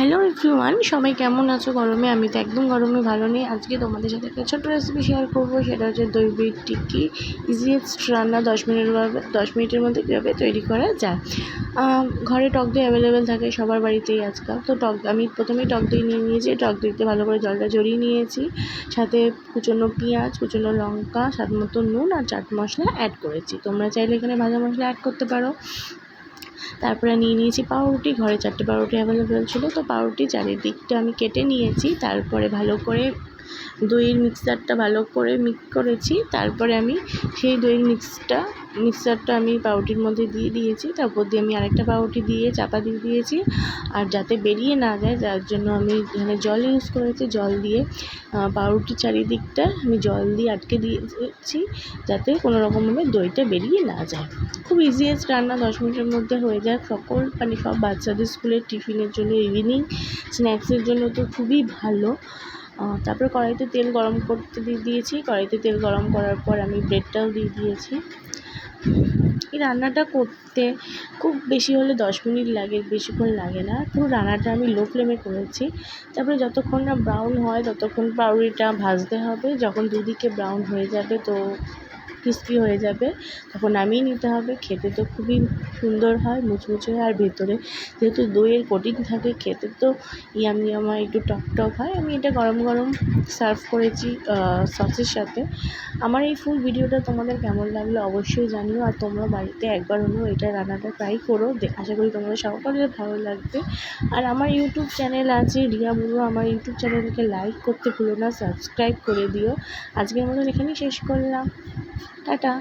Hello everyone, সবাই কেমন আছো গরমে? আমি তো একদম গরমে ভালো নেই। আজকে তোমাদের সাথে একটা ছোট্ট রেসিপি শেয়ার করবো, সেটা হচ্ছে দই ব্রেড টিক্কি। ইজিয়েস্ট রান্না 10 মিনিটের মধ্যে কীভাবে তৈরি করা যায়। ঘরে টক দই অ্যাভেলেবেল থাকে সবার বাড়িতেই আজকাল। তো আমি প্রথমেই টক দই নিয়ে নিয়েছি। টক দইতে ভালো করে জলটা ঝরিয়ে নিয়েছি, সাথে কুচনো পেঁয়াজ, কুচনো লঙ্কা, স্বাদ মতো নুন আর চাট মশলা অ্যাড করেছি। তোমরা চাইলে এখানে ভাজা মশলা অ্যাড করতে পারো। তারপরে নিয়ে নিয়েছি পাউরুটি। ঘরে 4টে পাউরুটি অ্যাভেলেবেল ছিল, তো পাউরুটি চারিদিকটা আমি কেটে নিয়েছি। তারপরে ভালো করে দইয়ের মিক্সচারটা ভালো করে মিক্স করেছি। তারপরে আমি সেই দইয়ের মিক্সচারটা আমি পাউরুটির মধ্যে দিয়ে দিয়েছি। তারপর দিয়ে আমি আরেকটা পাউরুটি দিয়ে চাপা দিয়ে দিয়েছি। আর যাতে বেরিয়ে না যায়, যার জন্য আমি এখানে জল ইউজ করেছি। জল দিয়ে পাউরুটির চারিদিকটা আমি জল দিয়ে আটকে দিয়েছি, যাতে কোনো রকমভাবে দইটা বেরিয়ে না যায়। খুব ইজিয়েস্ট রান্না, 10 মিনিটের মধ্যে হয়ে যায়। সব বাচ্চাদের স্কুলের টিফিনের জন্য, ইভিনিং স্ন্যাক্সের জন্য তো খুবই ভালো। তারপরে কড়াইতে তেল গরম করতে দিয়েছি। কড়াইতে তেল গরম করার পর আমি ব্রেডটাও দিয়ে দিয়েছি। এই রান্নাটা করতে খুব বেশি হলে 10 মিনিট লাগে, বেশিক্ষণ লাগে না। পুরো রান্নাটা আমি লো ফ্লেমে করেছি। তারপরে যতক্ষণ না ব্রাউন হয় ততক্ষণ পাউরুটিটা ভাজতে হবে। যখন দুদিকে ব্রাউন হয়ে যাবে, তো ক্রিস্পি হয়ে যাবে, তখন নামিয়ে নিতে হবে। খেতে তো খুবই সুন্দর হয়, মুচমুচে হয়। আর ভেতরে যেহেতু দইয়ের কোটিং থাকে, খেতে তো ইয়াম্মা একটু টক হয়। আমি এটা গরম গরম সার্ভ করেছি সসের সাথে। আমার এই ফুল ভিডিওটা তোমাদের কেমন লাগলো অবশ্যই জানিও। আর তোমরা বাড়িতে একবার হলেও এটা রান্নাটা ট্রাই করো, আশা করি তোমাদের সকলের ভালো লাগবে। আর আমার ইউটিউব চ্যানেল আছে রিয়া বড়ুয়া, আমার ইউটিউব চ্যানেলকে লাইক করতে ভুলো না, সাবস্ক্রাইব করে দিও। আজকের মতন এখানেই শেষ করলাম। টাটা।